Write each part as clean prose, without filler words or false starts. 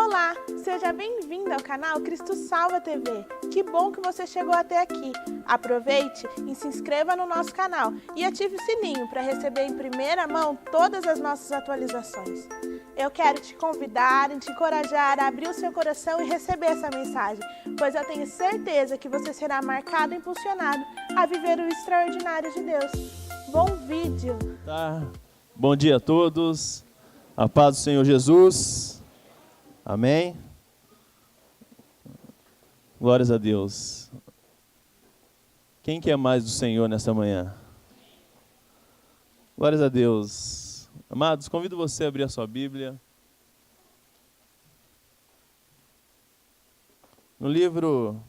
Olá, seja bem-vindo ao canal Cristo Salva TV. Que bom que você chegou até aqui. Aproveite e se inscreva no nosso canal e ative o sininho para receber em primeira mão todas as nossas atualizações. Eu quero te convidar e te encorajar a abrir o seu coração e receber essa mensagem, pois eu tenho certeza que você será marcado e impulsionado a viver o extraordinário de Deus. Bom vídeo! Bom dia a todos, a paz do Senhor Jesus, amém? Glórias a Deus. Quem quer mais do Senhor nessa manhã? Glórias a Deus. Amados, convido você a abrir a sua Bíblia. No livro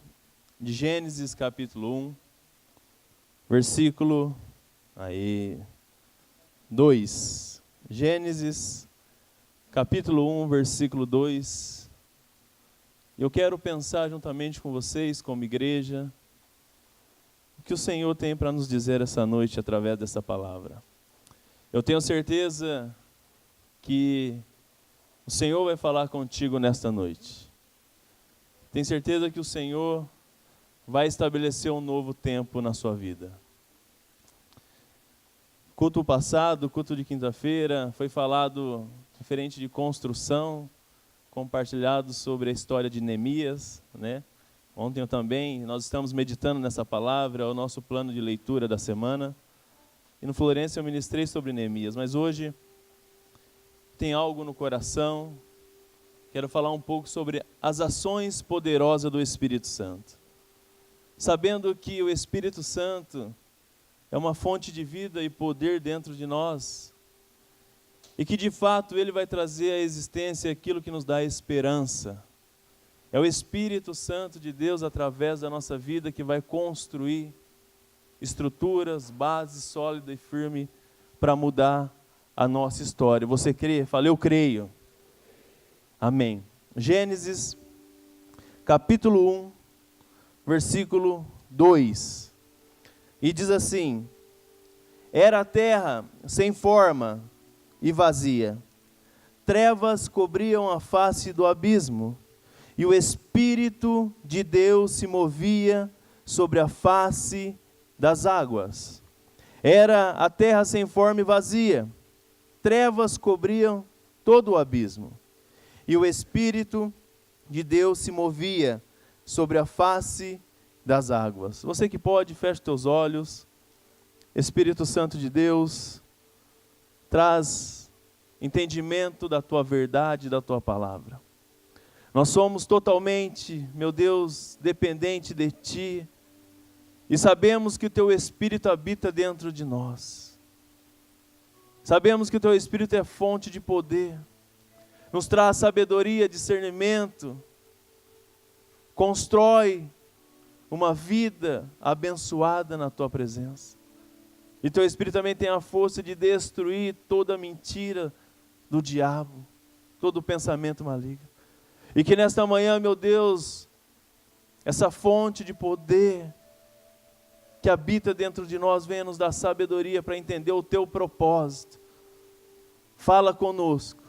de Gênesis, capítulo 1, versículo 2. Gênesis, capítulo 1, versículo 2. Eu quero pensar juntamente com vocês, como igreja, o que o Senhor tem para nos dizer essa noite através dessa palavra. Eu tenho certeza que o Senhor vai falar contigo nesta noite. Tenho certeza que o Senhor vai estabelecer um novo tempo na sua vida. Culto passado, culto de quinta-feira, foi falado referente de construção, compartilhado sobre a história de Neemias, né? Ontem também, nós estamos meditando nessa palavra, é o nosso plano de leitura da semana. E no Florença eu ministrei sobre Neemias, mas hoje tem algo no coração, quero falar um pouco sobre as ações poderosas do Espírito Santo. Sabendo que o Espírito Santo é uma fonte de vida e poder dentro de nós, e que de fato Ele vai trazer à existência aquilo que nos dá esperança. É o Espírito Santo de Deus através da nossa vida que vai construir estruturas, bases sólidas e firmes para mudar a nossa história. Você crê? Fala, eu creio. Amém. Gênesis, capítulo 1, versículo 2. E diz assim: era a terra sem forma e vazia. Trevas cobriam a face do abismo, e o Espírito de Deus se movia sobre a face das águas. Era a terra sem forma e vazia. Trevas cobriam todo o abismo, e o Espírito de Deus se movia sobre a face das águas. Você que pode, feche teus olhos. Espírito Santo de Deus, traz entendimento da tua verdade, da tua palavra. Nós somos totalmente, meu Deus, dependente de Ti, e sabemos que o Teu Espírito habita dentro de nós. Sabemos que o Teu Espírito é fonte de poder, nos traz sabedoria, discernimento, constrói uma vida abençoada na Tua presença. E Teu Espírito também tem a força de destruir toda mentira do diabo, todo pensamento maligno. E que nesta manhã, meu Deus, essa fonte de poder que habita dentro de nós venha nos dar sabedoria para entender o Teu propósito. Fala conosco.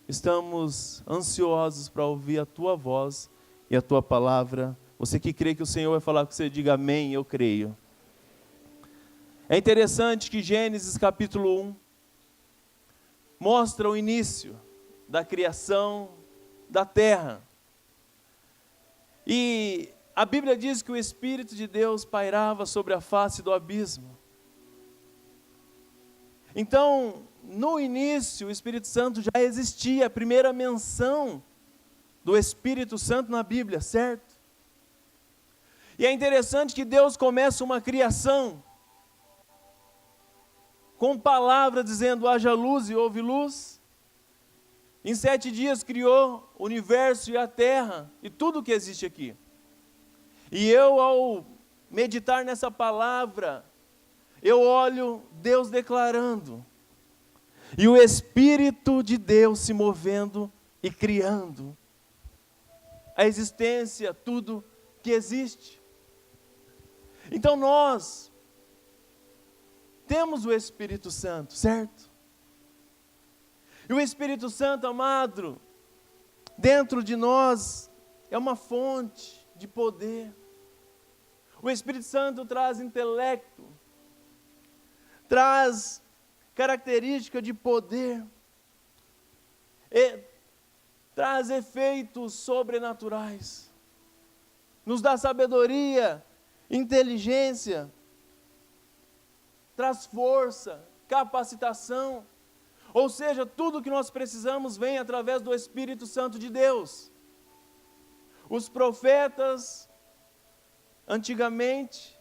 Estamos ansiosos para ouvir a Tua voz e a Tua palavra. Você que crê que o Senhor vai falar com você, diga amém, eu creio. É interessante que Gênesis capítulo 1 mostra o início da criação da terra. E a Bíblia diz que o Espírito de Deus pairava sobre a face do abismo. Então, no início, o Espírito Santo já existia, a primeira menção do Espírito Santo na Bíblia, certo? E é interessante que Deus começa uma criação com palavra dizendo, haja luz e houve luz. Em 7 dias criou o universo e a terra e tudo que existe aqui. E eu, ao meditar nessa palavra, eu olho Deus declarando, e o Espírito de Deus se movendo e criando a existência, tudo que existe. Então nós temos o Espírito Santo, certo? E o Espírito Santo, amado, dentro de nós é uma fonte de poder. O Espírito Santo traz intelecto, traz característica de poder, traz efeitos sobrenaturais, nos dá sabedoria, inteligência, traz força, capacitação. Ou seja, tudo que nós precisamos vem através do Espírito Santo de Deus. Os profetas, antigamente,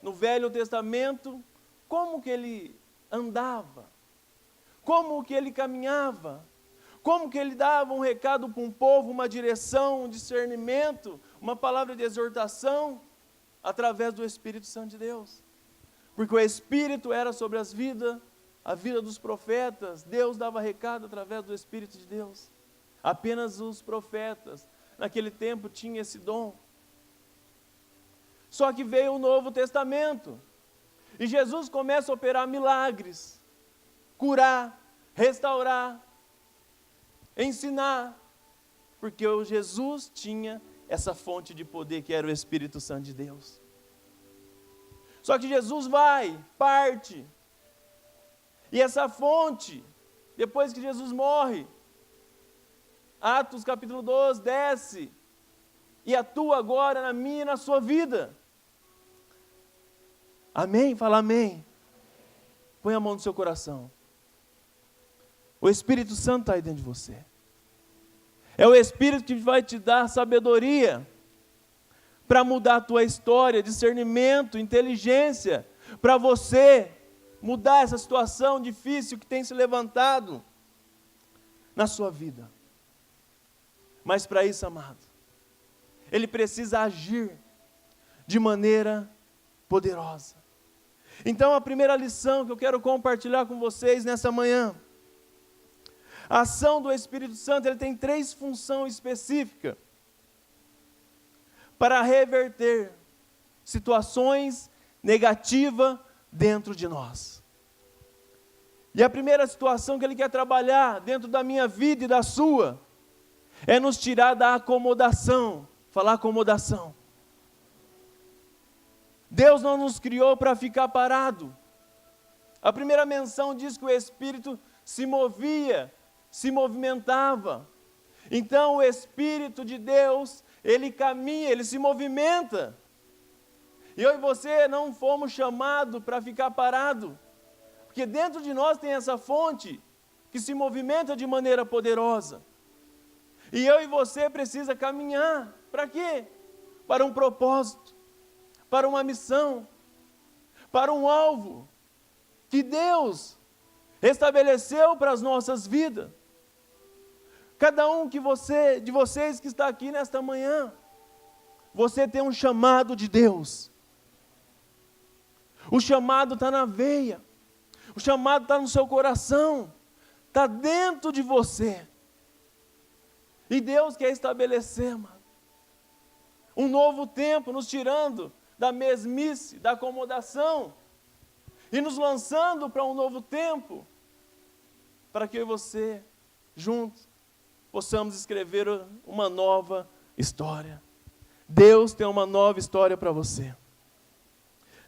no Velho Testamento, como que ele andava? Como que ele caminhava? Como que ele dava um recado para um povo, uma direção, um discernimento, uma palavra de exortação? Através do Espírito Santo de Deus. Porque o Espírito era sobre a vida dos profetas. Deus dava recado através do Espírito de Deus. Apenas os profetas, naquele tempo, tinham esse dom. Só que veio o Novo Testamento. E Jesus começa a operar milagres, curar, restaurar, ensinar. Porque o Jesus tinha essa fonte de poder que era o Espírito Santo de Deus. Só que Jesus parte. E essa fonte, depois que Jesus morre, Atos capítulo 12, desce e atua agora na minha e na sua vida. Amém? Fala amém. Põe a mão no seu coração. O Espírito Santo está aí dentro de você. É o Espírito que vai te dar sabedoria para mudar a tua história, discernimento, inteligência, para você mudar essa situação difícil que tem se levantado na sua vida. Mas para isso, amado, ele precisa agir de maneira poderosa. Então, a primeira lição que eu quero compartilhar com vocês nessa manhã, a ação do Espírito Santo, ele tem 3 funções específicas para reverter situações negativas dentro de nós. E a primeira situação que ele quer trabalhar dentro da minha vida e da sua, é nos tirar da acomodação. Falar acomodação. Deus não nos criou para ficar parado. A primeira menção diz que o Espírito se movia, se movimentava. Então o Espírito de Deus, ele caminha, ele se movimenta. E eu e você não fomos chamados para ficar parado, porque dentro de nós tem essa fonte que se movimenta de maneira poderosa. E eu e você precisa caminhar. Para quê? Para um propósito, para uma missão, para um alvo que Deus estabeleceu para as nossas vidas. Cada um de vocês que está aqui nesta manhã, você tem um chamado de Deus. O chamado está na veia, o chamado está no seu coração, está dentro de você. E Deus quer estabelecer, mano, um novo tempo, nos tirando da mesmice, da acomodação, e nos lançando para um novo tempo, para que eu e você, juntos, possamos escrever uma nova história. Deus tem uma nova história para você.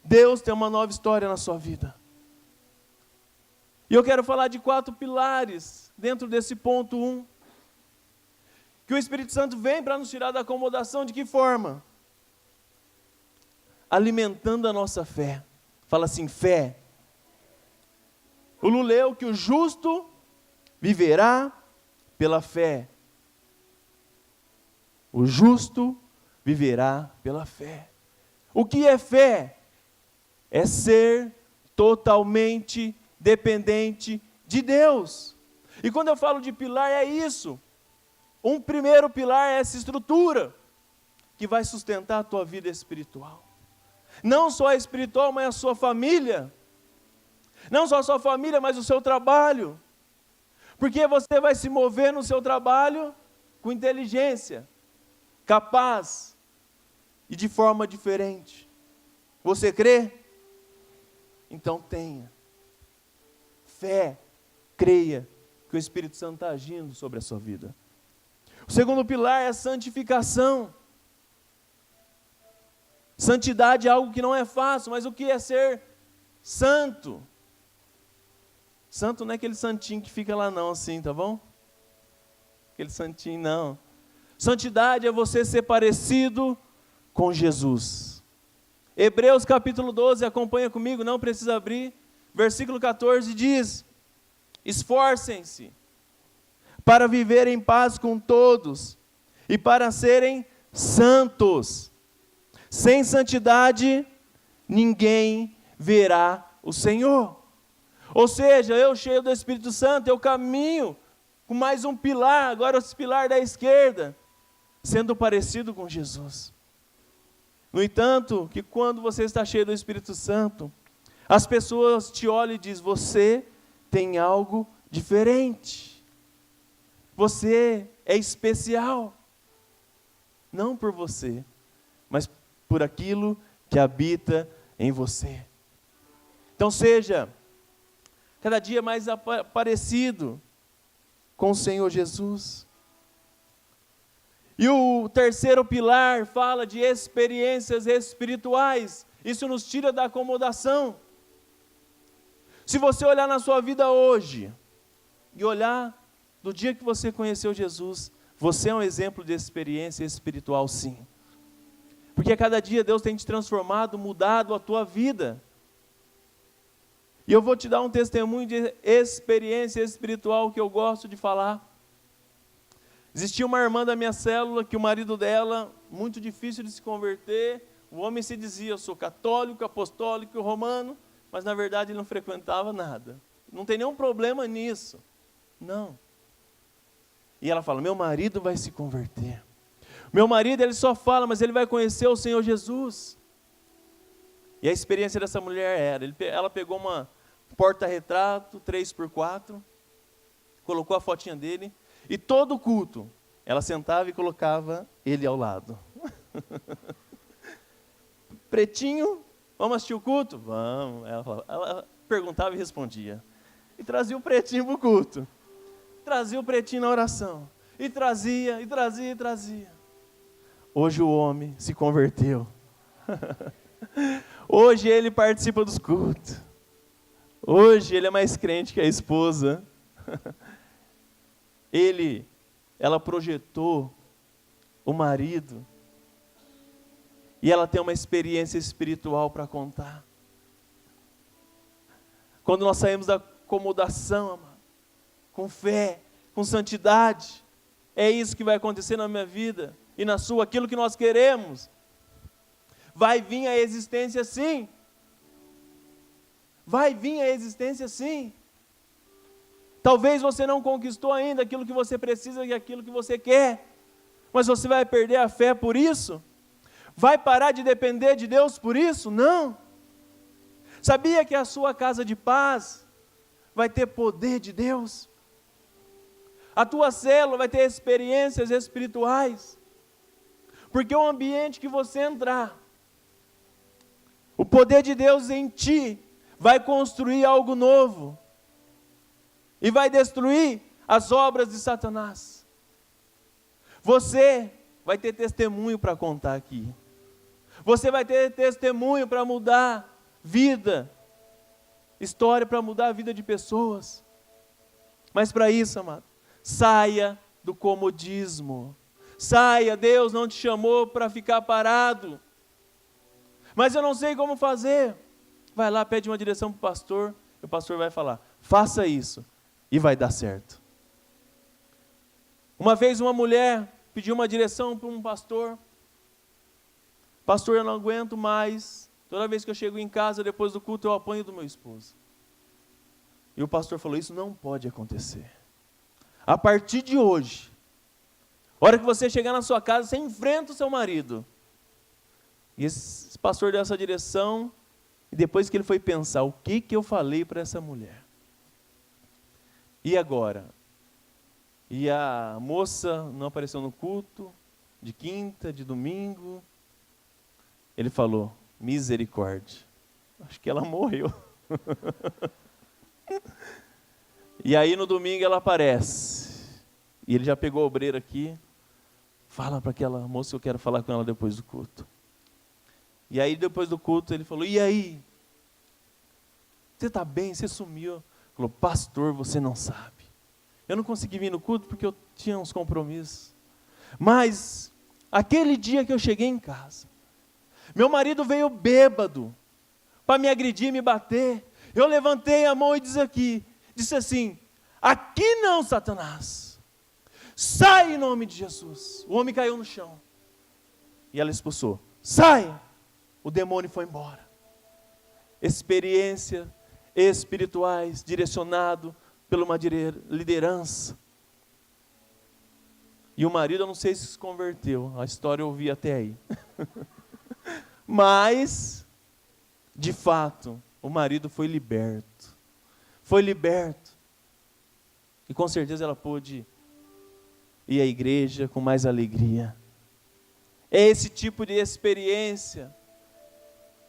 Deus tem uma nova história na sua vida. E eu quero falar de 4 pilares, dentro desse ponto 1, que o Espírito Santo vem para nos tirar da acomodação. De que forma? Alimentando a nossa fé. Fala assim, fé. O Lu leu que o justo viverá pela fé. O justo viverá pela fé. O que é fé? É ser totalmente dependente de Deus. E quando eu falo de pilar, é isso. Um primeiro pilar é essa estrutura que vai sustentar a tua vida espiritual. Não só a espiritual, mas a sua família. Não só a sua família, mas o seu trabalho. Porque você vai se mover no seu trabalho com inteligência, capaz e de forma diferente. Você crê? Então tenha fé, creia que o Espírito Santo está agindo sobre a sua vida. segundo pilar é a santificação. Santidade é algo que não é fácil, mas o que é ser santo? Santo não é aquele santinho que fica lá não, assim, tá bom? Aquele santinho não. Santidade é você ser parecido com Jesus. Hebreus capítulo 12, acompanha comigo, não precisa abrir. Versículo 14 diz: esforcem-se para viver em paz com todos e para serem santos. Sem santidade, ninguém verá o Senhor. Ou seja, eu cheio do Espírito Santo, eu caminho com mais um pilar, agora esse pilar da esquerda, sendo parecido com Jesus. No entanto, que quando você está cheio do Espírito Santo, as pessoas te olham e dizem: você tem algo diferente. Você é especial. Não por você, mas por aquilo que habita em você. Então seja cada dia mais parecido com o Senhor Jesus. E o terceiro pilar fala de experiências espirituais. Isso nos tira da acomodação. Se você olhar na sua vida hoje, e olhar do dia que você conheceu Jesus, você é um exemplo de experiência espiritual, sim. Porque a cada dia Deus tem te transformado, mudado a tua vida. E eu vou te dar um testemunho de experiência espiritual que eu gosto de falar. Existia uma irmã da minha célula que o marido dela, muito difícil de se converter, o homem se dizia: eu sou católico, apostólico, romano, mas na verdade ele não frequentava nada. Não tem nenhum problema nisso. Não. E ela fala: meu marido vai se converter. Meu marido, ele só fala, mas ele vai conhecer o Senhor Jesus. E a experiência dessa mulher era, ela pegou uma porta-retrato 3x4, colocou a fotinha dele, e todo culto, ela sentava e colocava ele ao lado. Pretinho, vamos assistir o culto? Vamos. Ela perguntava e respondia. E trazia o pretinho para o culto. Trazia o pretinho na oração. E trazia. Hoje o homem se converteu. Hoje ele participa dos cultos. Hoje ele é mais crente que a esposa. Ela projetou o marido. E ela tem uma experiência espiritual para contar. Quando nós saímos da acomodação, amado, com fé, com santidade, é isso que vai acontecer na minha vida e na sua, aquilo que nós queremos. Vai vir a existência sim. Vai vir a existência sim. Talvez você não conquistou ainda aquilo que você precisa e aquilo que você quer, mas você vai perder a fé por isso? Vai parar de depender de Deus por isso? Não. Sabia que a sua casa de paz vai ter poder de Deus? A tua célula vai ter experiências espirituais. Porque o ambiente que você entrar, o poder de Deus em ti vai construir algo novo. E vai destruir as obras de Satanás. Você vai ter testemunho para contar aqui. Você vai ter testemunho para mudar vida, história para mudar a vida de pessoas. Mas para isso, amado, saia do comodismo. Saia, Deus não te chamou para ficar parado. Mas eu não sei como fazer. Vai lá, pede uma direção para o pastor, e o pastor vai falar: faça isso, e vai dar certo. Uma vez uma mulher pediu uma direção para um pastor. Pastor, eu não aguento mais. Toda vez que eu chego em casa, depois do culto, eu apanho do meu esposo. E o pastor falou: isso não pode acontecer. A partir de hoje, a hora que você chegar na sua casa, você enfrenta o seu marido. E esse pastor deu essa direção, e depois que ele foi pensar, o que eu falei para essa mulher? E agora? E a moça não apareceu no culto, de quinta, de domingo. Ele falou: misericórdia. Acho que ela morreu. E aí no domingo ela aparece. E ele já pegou a obreira aqui. fala para aquela moça que eu quero falar com ela depois do culto. E aí depois do culto ele falou, e aí? Você está bem? Você sumiu? Ele falou, pastor, você não sabe. Eu não consegui vir no culto porque eu tinha uns compromissos. Mas, aquele dia que eu cheguei em casa, meu marido veio bêbado para me agredir, me bater. Eu levantei a mão e disse assim, aqui não, Satanás. Sai em nome de Jesus. O homem caiu no chão. E ela expulsou. Sai! O demônio foi embora. Experiência espirituais direcionado por uma liderança. E o marido, eu não sei se converteu, a história eu ouvi até aí. Mas, de fato, o marido foi liberto. Foi liberto. E com certeza ela pôde ir à igreja com mais alegria. É esse tipo de experiência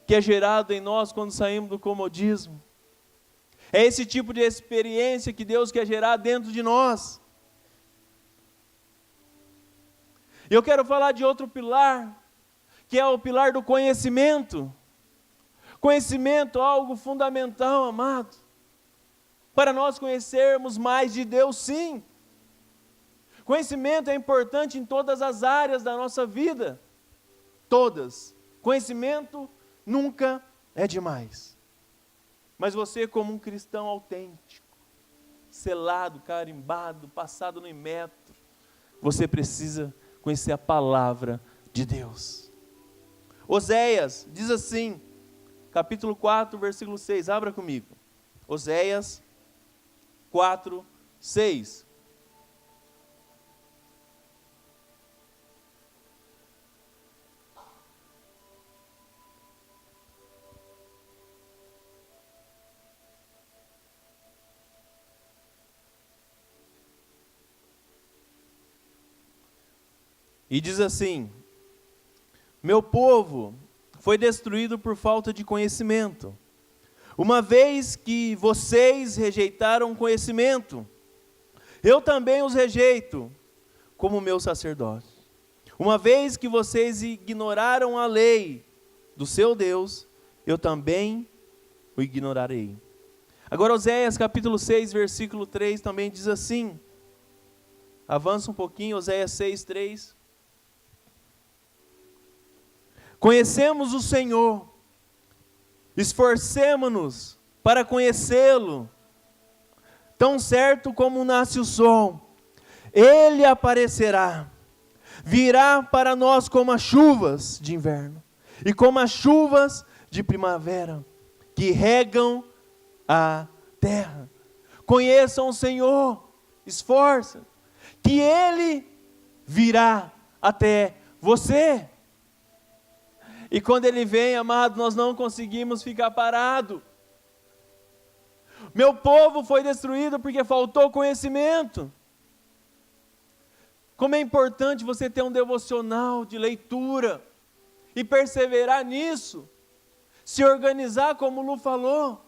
que é gerado em nós quando saímos do comodismo. É esse tipo de experiência que Deus quer gerar dentro de nós. E eu quero falar de outro pilar, que é o pilar do conhecimento. Conhecimento é algo fundamental, amado, para nós conhecermos mais de Deus, sim. Conhecimento é importante em todas as áreas da nossa vida. Todas. Conhecimento nunca é demais. Mas você, como um cristão autêntico, selado, carimbado, passado no imetro, você precisa conhecer a palavra de Deus. Oséias diz assim, capítulo 4, versículo 6, abra comigo. Oséias 4, 6. E diz assim, meu povo foi destruído por falta de conhecimento. Uma vez que vocês rejeitaram conhecimento, eu também os rejeito como meu sacerdote. Uma vez que vocês ignoraram a lei do seu Deus, eu também o ignorarei. Agora Oséias capítulo 6, versículo 3 também diz assim, avança um pouquinho, Oséias 6, 3. Conhecemos o Senhor, esforcemo-nos para conhecê-lo, tão certo como nasce o sol, ele aparecerá, virá para nós como as chuvas de inverno, e como as chuvas de primavera, que regam a terra. Conheçam o Senhor, esforçem, que ele virá até você. E quando ele vem, amado, nós não conseguimos ficar parado. Meu povo foi destruído porque faltou conhecimento. Como é importante você ter um devocional de leitura e perseverar nisso. Se organizar, como o Lu falou.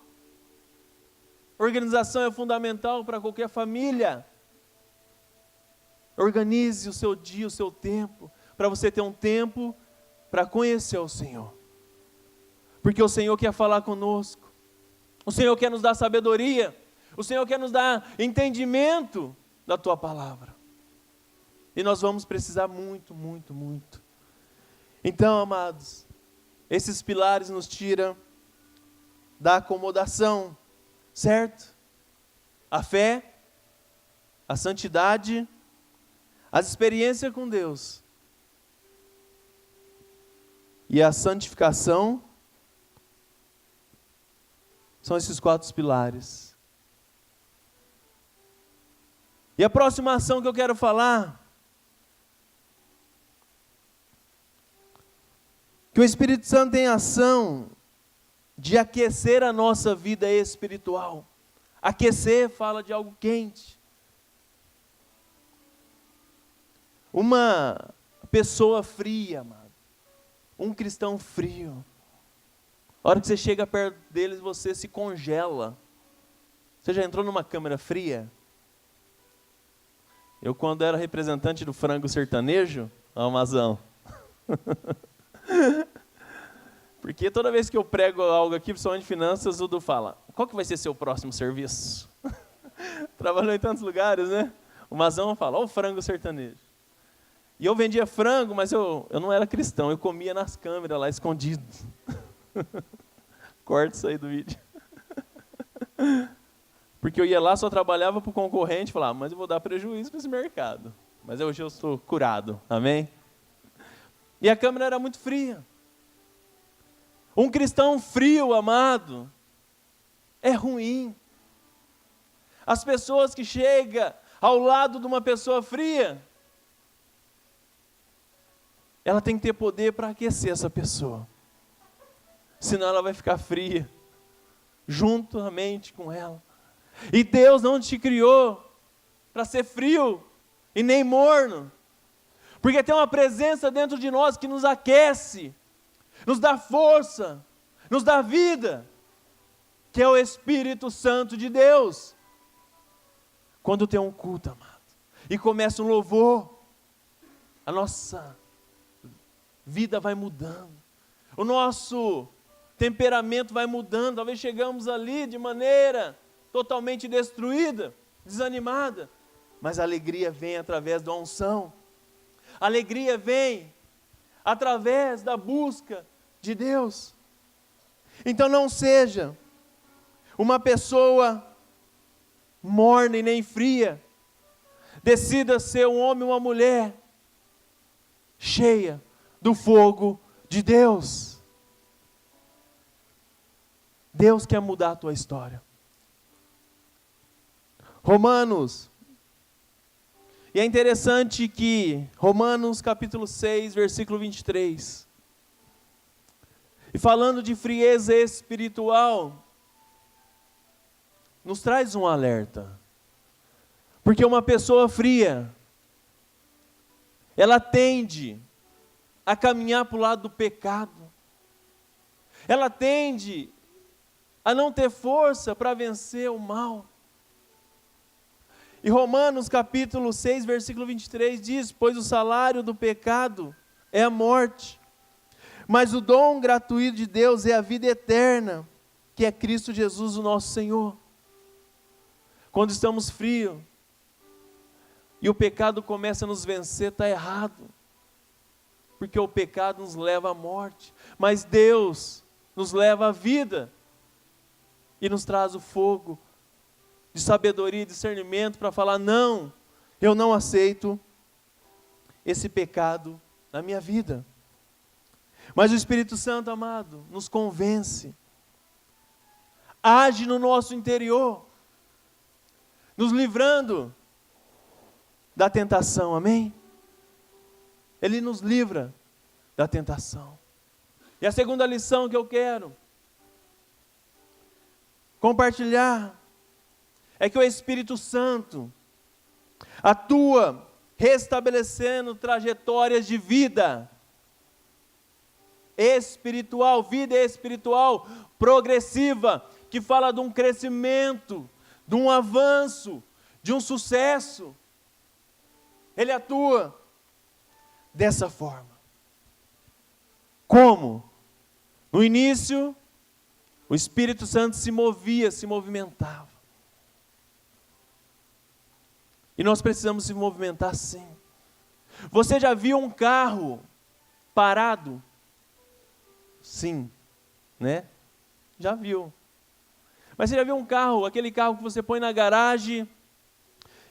Organização é fundamental para qualquer família. Organize o seu dia, o seu tempo, para você ter um tempo para conhecer o Senhor, porque o Senhor quer falar conosco, o Senhor quer nos dar sabedoria, o Senhor quer nos dar entendimento da Tua palavra, e nós vamos precisar muito, muito, muito. Então, amados, esses pilares nos tiram da acomodação, certo? A fé, a santidade, as experiências com Deus, e a santificação, são esses 4 pilares. E a próxima ação que eu quero falar, que o Espírito Santo tem ação de aquecer a nossa vida espiritual. Aquecer fala de algo quente. Uma pessoa fria, amado. Um cristão frio. A hora que você chega perto deles, você se congela. Você já entrou numa câmera fria? Eu, quando era representante do frango sertanejo, Amazão. Porque toda vez que eu prego algo aqui, principalmente finanças, o Du fala, qual que vai ser seu próximo serviço? Trabalhou em tantos lugares, né? O Mazão fala, ó o frango sertanejo. E eu vendia frango, mas eu não era cristão, eu comia nas câmeras lá, escondido. Corta isso aí do vídeo. Porque eu ia lá, só trabalhava para o concorrente, falava, mas eu vou dar prejuízo para esse mercado. Mas hoje eu estou curado, amém? E a câmera era muito fria. Um cristão frio, amado, é ruim. As pessoas que chegam ao lado de uma pessoa fria, ela tem que ter poder para aquecer essa pessoa. Senão ela vai ficar fria, juntamente com ela. E Deus não te criou para ser frio e nem morno. Porque tem uma presença dentro de nós que nos aquece, nos dá força, nos dá vida, que é o Espírito Santo de Deus. Quando tem um culto, amado, e começa um louvor, a nossa vida vai mudando, o nosso temperamento vai mudando, talvez chegamos ali de maneira totalmente destruída, desanimada, mas a alegria vem através da unção, a alegria vem através da busca de Deus. Então não seja uma pessoa morna e nem fria, decida ser um homem ou uma mulher cheia do fogo de Deus. Deus quer mudar a tua história. Romanos, e é interessante que Romanos capítulo 6, versículo 23, e falando de frieza espiritual, nos traz um alerta, porque uma pessoa fria, ela tende a caminhar para o lado do pecado, ela tende a não ter força para vencer o mal. E Romanos capítulo 6, versículo 23 diz, pois o salário do pecado é a morte, mas o dom gratuito de Deus é a vida eterna, que é Cristo Jesus o nosso Senhor. Quando estamos frios, e o pecado começa a nos vencer, está errado, porque o pecado nos leva à morte, mas Deus nos leva à vida, e nos traz o fogo de sabedoria e discernimento para falar, não, eu não aceito esse pecado na minha vida. Mas o Espírito Santo, amado, nos convence, age no nosso interior, nos livrando da tentação, amém? Ele nos livra da tentação. E a segunda lição que eu quero compartilhar é que o Espírito Santo atua restabelecendo trajetórias de vida espiritual, vida espiritual progressiva, que fala de um crescimento, de um avanço, de um sucesso. Ele atua dessa forma. Como? No início, o Espírito Santo se movia, se movimentava. E nós precisamos se movimentar sim. Você já viu um carro parado? Sim, né? Já viu. Mas você já viu um carro, aquele carro que você põe na garagem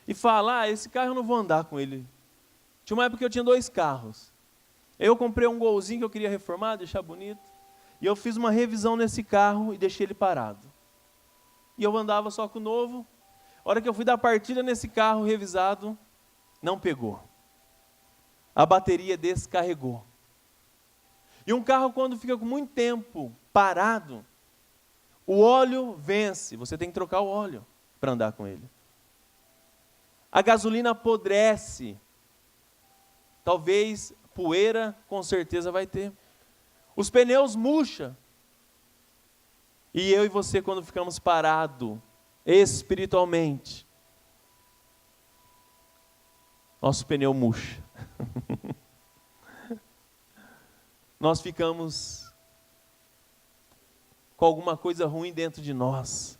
e fala, esse carro eu não vou andar com ele. Tinha uma época que eu tinha 2 carros. Eu comprei um Golzinho que eu queria reformar, deixar bonito. E eu fiz uma revisão nesse carro e deixei ele parado. E eu andava só com o novo. A hora que eu fui dar partida nesse carro revisado, não pegou. A bateria descarregou. E um carro, quando fica com muito tempo parado, o óleo vence. Você tem que trocar o óleo para andar com ele. A gasolina apodrece. Talvez poeira, com certeza vai ter. Os pneus murcham. E eu e você, quando ficamos parados espiritualmente, nosso pneu murcha. nós ficamos com alguma coisa ruim dentro de nós.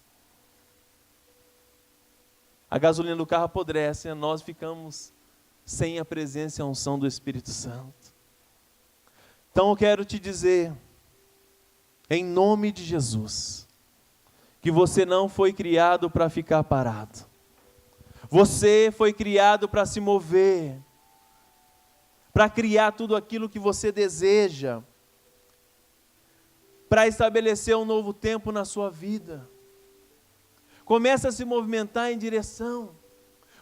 A gasolina do carro apodrece, nós ficamos sem a presença e a unção do Espírito Santo. Então eu quero te dizer, em nome de Jesus, que você não foi criado para ficar parado. Você foi criado para se mover, para criar tudo aquilo que você deseja, para estabelecer um novo tempo na sua vida. Começa a se movimentar em direção.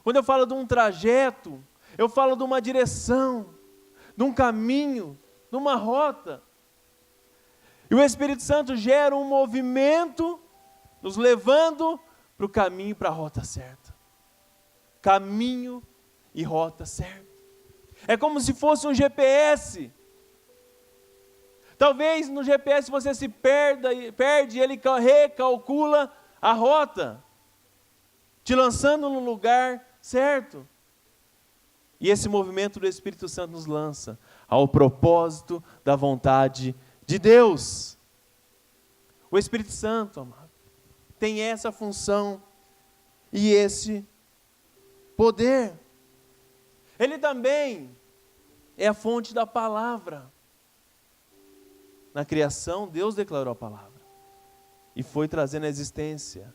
Quando eu falo de um trajeto, eu falo de uma direção, de um caminho, de uma rota. E o Espírito Santo gera um movimento, nos levando para o caminho, para a rota certa. Caminho e rota certa. É como se fosse um GPS. Talvez no GPS você se perde, ele recalcula a rota, te lançando no lugar certo. E esse movimento do Espírito Santo nos lança ao propósito da vontade de Deus. O Espírito Santo, amado, tem essa função e esse poder. Ele também é a fonte da palavra. Na criação, Deus declarou a palavra e foi trazendo à existência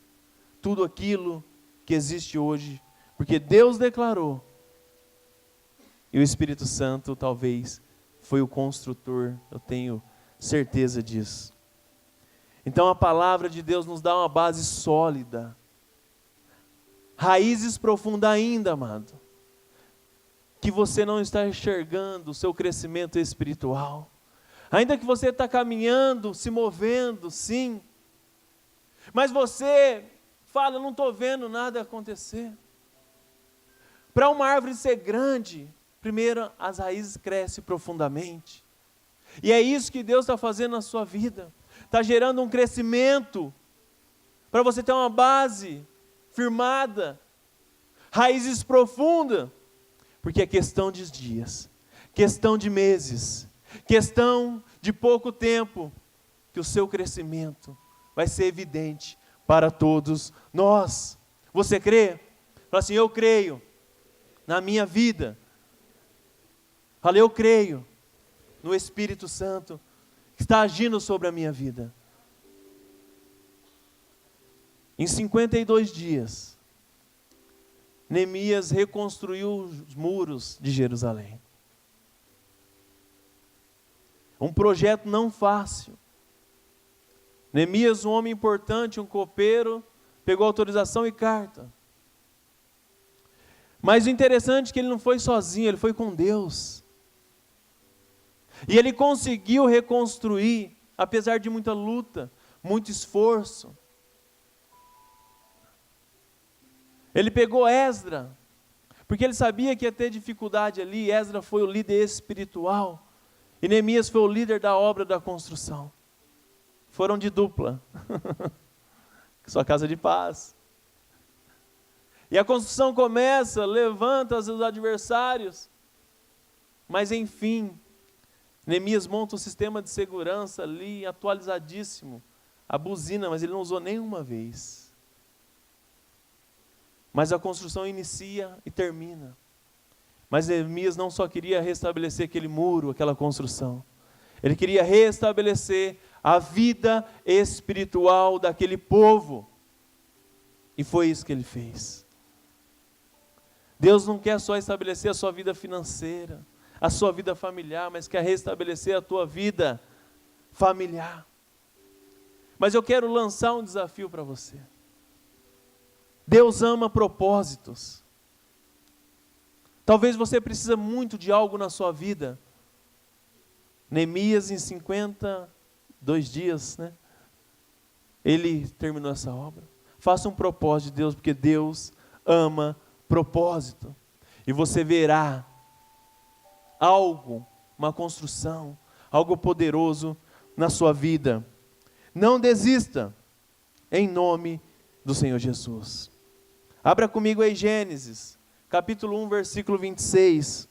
tudo aquilo que existe hoje, porque Deus declarou. E o Espírito Santo talvez foi o construtor, eu tenho certeza disso. Então a palavra de Deus nos dá uma base sólida, raízes profundas ainda, amado, que você não está enxergando o seu crescimento espiritual. Ainda que você está caminhando, se movendo, sim, mas você fala, não estou vendo nada acontecer. Para uma árvore ser grande, primeiro as raízes crescem profundamente. E é isso que Deus está fazendo na sua vida. Está gerando um crescimento, para você ter uma base firmada, raízes profundas, porque é questão de dias, questão de meses, questão de pouco tempo, que o seu crescimento vai ser evidente para todos nós. Você crê? Fala assim, eu creio na minha vida. Fala, eu creio no Espírito Santo que está agindo sobre a minha vida. Em 52 dias, Neemias reconstruiu os muros de Jerusalém. Um projeto não fácil. Neemias, um homem importante, um copeiro, pegou autorização e carta. Mas o interessante é que ele não foi sozinho, ele foi com Deus. E ele conseguiu reconstruir, apesar de muita luta, muito esforço. Ele pegou Esdra, porque ele sabia que ia ter dificuldade ali. Esdra foi o líder espiritual, e Neemias foi o líder da obra da construção. Foram de dupla, sua casa de paz. E a construção começa, levanta os adversários, mas enfim, Neemias monta um sistema de segurança ali, atualizadíssimo, a buzina, mas ele não usou nenhuma vez. Mas a construção inicia e termina. Mas Neemias não só queria restabelecer aquele muro, aquela construção, ele queria restabelecer a vida espiritual daquele povo. E foi isso que ele fez. Deus não quer só estabelecer a sua vida financeira, a sua vida familiar, mas quer restabelecer a tua vida familiar. Mas eu quero lançar um desafio para você. Deus ama propósitos. Talvez você precise muito de algo na sua vida. Neemias, em 52 dias, né? Ele terminou essa obra. Faça um propósito de Deus, porque Deus ama propósito. E você verá algo, uma construção, algo poderoso na sua vida. Não desista, em nome do Senhor Jesus. Abra comigo aí Gênesis, capítulo 1, versículo 26.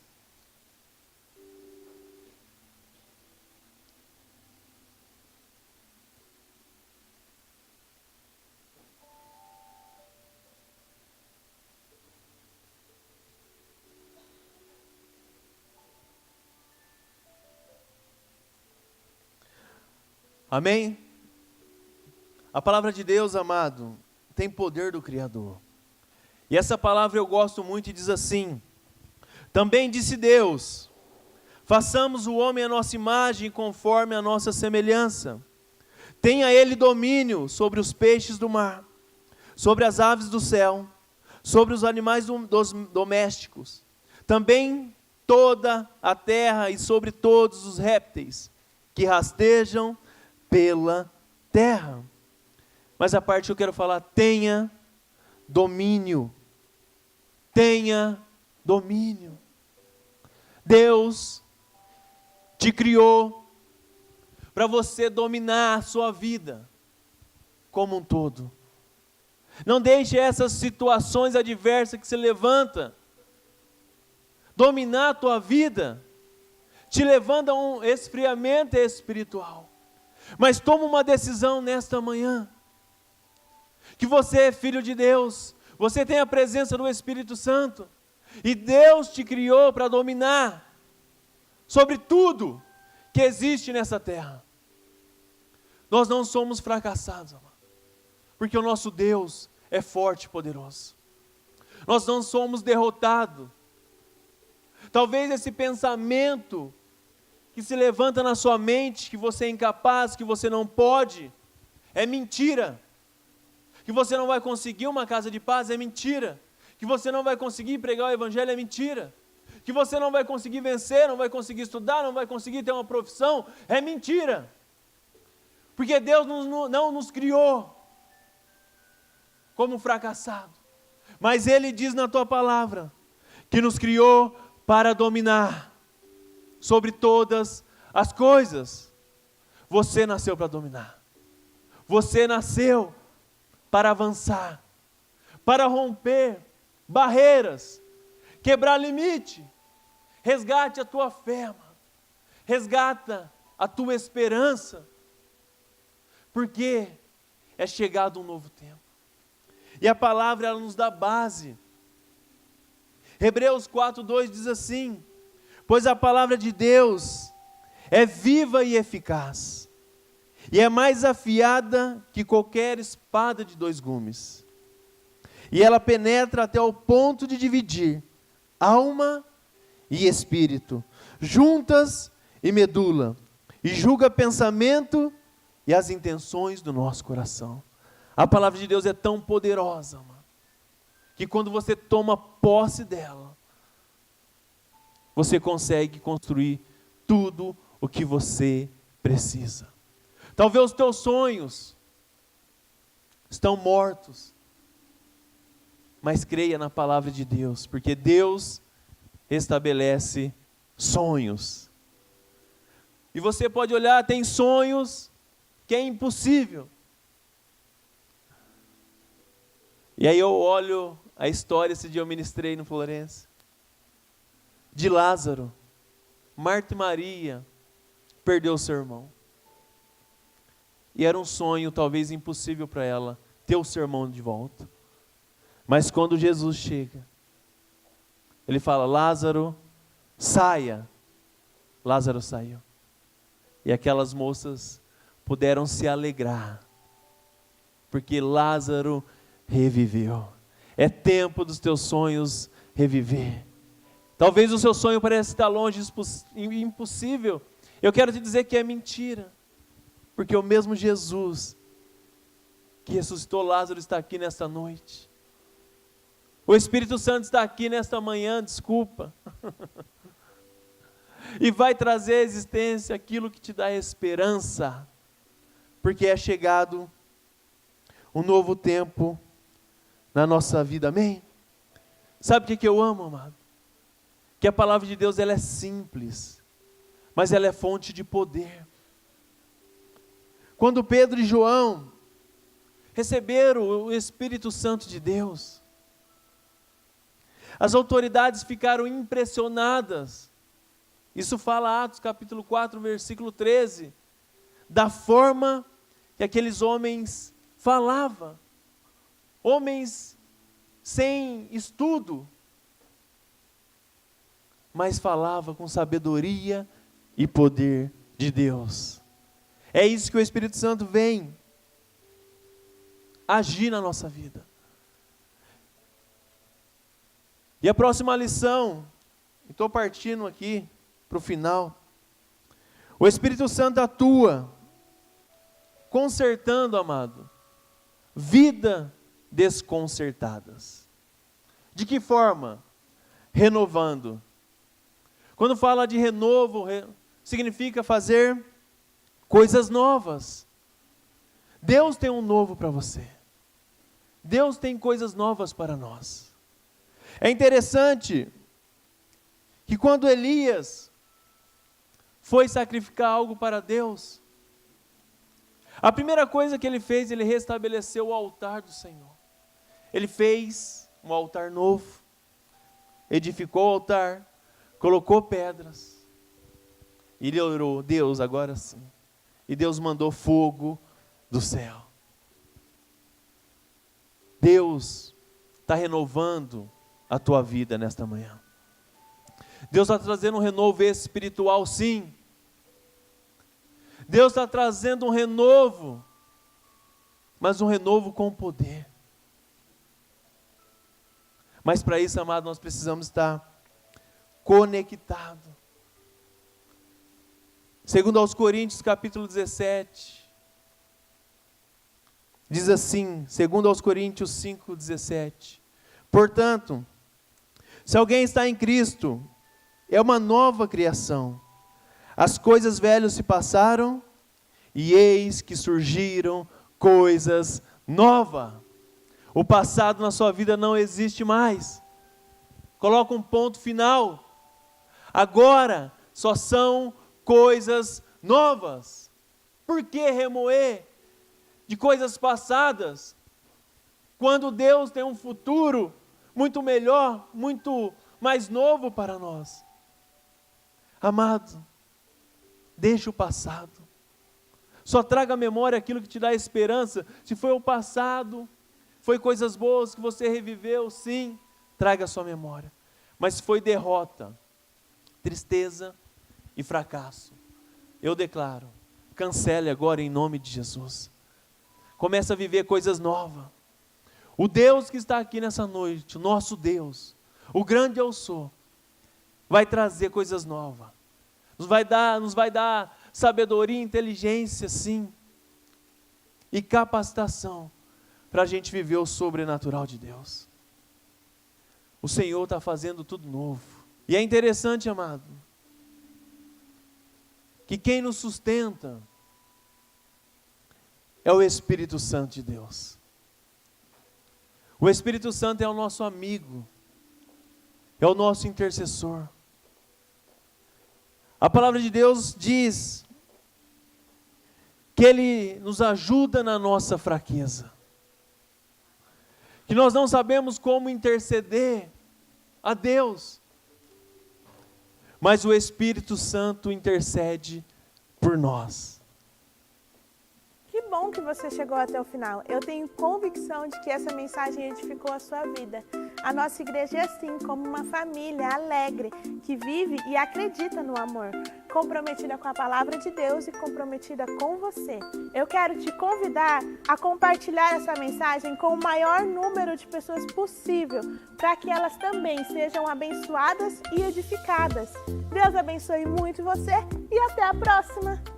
Amém? A palavra de Deus, amado, tem poder do Criador. E essa palavra eu gosto muito e diz assim: também disse Deus, façamos o homem à nossa imagem, conforme a nossa semelhança. Tenha ele domínio sobre os peixes do mar, sobre as aves do céu, sobre os animais domésticos, também toda a terra e sobre todos os répteis que rastejam pela terra. Mas a parte que eu quero falar, tenha domínio. Tenha domínio. Deus te criou para você dominar a sua vida como um todo. Não deixe essas situações adversas que se levantam dominar a tua vida, te levando a um esfriamento espiritual. Mas toma uma decisão nesta manhã, que você é filho de Deus, você tem a presença do Espírito Santo, e Deus te criou para dominar sobre tudo que existe nessa terra. Nós não somos fracassados, amado, porque o nosso Deus é forte e poderoso. Nós não somos derrotados. Talvez esse pensamento que se levanta na sua mente, que você é incapaz, que você não pode, é mentira. Que você não vai conseguir uma casa de paz, é mentira. Que você não vai conseguir pregar o evangelho, é mentira. Que você não vai conseguir vencer, não vai conseguir estudar, não vai conseguir ter uma profissão, é mentira. Porque Deus não nos criou como fracassado. Mas Ele diz na tua palavra, que nos criou para dominar sobre todas as coisas. Você nasceu para dominar. Você nasceu para avançar, para romper barreiras, quebrar limite. Resgate a tua fé, amado. Resgata a tua esperança, porque é chegado um novo tempo. E a palavra, ela nos dá base. Hebreus 4:2 diz assim: pois a palavra de Deus é viva e eficaz, e é mais afiada que qualquer espada de 2 gumes, e ela penetra até o ponto de dividir alma e espírito, juntas e medula, e julga pensamento e as intenções do nosso coração. A palavra de Deus é tão poderosa, mano, que quando você toma posse dela, você consegue construir tudo o que você precisa. Talvez os teus sonhos estão mortos, mas creia na palavra de Deus, porque Deus estabelece sonhos. E você pode olhar, tem sonhos que é impossível. E aí eu olho a história, esse dia eu ministrei no Florença, de Lázaro. Marta e Maria perdeu o seu irmão. E era um sonho talvez impossível para ela ter o seu irmão de volta. Mas quando Jesus chega, Ele fala: Lázaro, saia. Lázaro saiu. E aquelas moças puderam se alegrar, porque Lázaro reviveu. É tempo dos teus sonhos reviver. Talvez o seu sonho pareça estar longe, impossível. Eu quero te dizer que é mentira, porque o mesmo Jesus que ressuscitou Lázaro está aqui nesta noite. O Espírito Santo está aqui nesta manhã, desculpa. E vai trazer à existência aquilo que te dá esperança, porque é chegado um novo tempo na nossa vida, amém? Sabe o que eu amo, amado? Que a palavra de Deus, ela é simples, mas ela é fonte de poder. Quando Pedro e João receberam o Espírito Santo de Deus, as autoridades ficaram impressionadas. Isso fala Atos capítulo 4, versículo 13, da forma que aqueles homens falavam. Homens sem estudo, mas falava com sabedoria e poder de Deus. É isso que o Espírito Santo vem agir na nossa vida. E a próxima lição, estou partindo aqui para o final. O Espírito Santo atua consertando, amado, vida desconcertadas. De que forma? Renovando. Quando fala de renovo, significa fazer coisas novas. Deus tem um novo para você. Deus tem coisas novas para nós. É interessante que quando Elias foi sacrificar algo para Deus, a primeira coisa que ele fez, ele restabeleceu o altar do Senhor. Ele fez um altar novo, edificou o altar, colocou pedras, e ele orou: Deus, agora sim. E Deus mandou fogo do céu. Deus está renovando a tua vida nesta manhã. Deus está trazendo um renovo espiritual, sim. Deus está trazendo um renovo, mas um renovo com poder. Mas para isso, amado, nós precisamos estar conectados. Segundo aos Coríntios, capítulo 17, diz assim, segundo aos Coríntios 5:17, portanto, se alguém está em Cristo, é uma nova criação. As coisas velhas se passaram, e eis que surgiram coisas novas. O passado na sua vida não existe mais. Coloca um ponto final. Agora só são coisas novas. Por que remoer de coisas passadas, quando Deus tem um futuro muito melhor, muito mais novo para nós? Amado, deixa o passado. Só traga à memória aquilo que te dá esperança. Se foi o passado, foi coisas boas que você reviveu, sim, traga à sua memória. Mas se foi derrota, tristeza e fracasso, eu declaro, cancele agora em nome de Jesus. Comece a viver coisas novas. O Deus que está aqui nessa noite, o nosso Deus, o grande eu sou, vai trazer coisas novas. Nos vai dar sabedoria, inteligência, sim, e capacitação para a gente viver o sobrenatural de Deus. O Senhor está fazendo tudo novo. E é interessante, amado, que quem nos sustenta é o Espírito Santo de Deus. O Espírito Santo é o nosso amigo, é o nosso intercessor. A palavra de Deus diz que Ele nos ajuda na nossa fraqueza, que nós não sabemos como interceder a Deus, mas o Espírito Santo intercede por nós. Que bom que você chegou até o final. Eu tenho convicção de que essa mensagem edificou a sua vida. A nossa igreja é assim, como uma família alegre, que vive e acredita no amor, comprometida com a palavra de Deus e comprometida com você. Eu quero te convidar a compartilhar essa mensagem com o maior número de pessoas possível, para que elas também sejam abençoadas e edificadas. Deus abençoe muito você e até a próxima!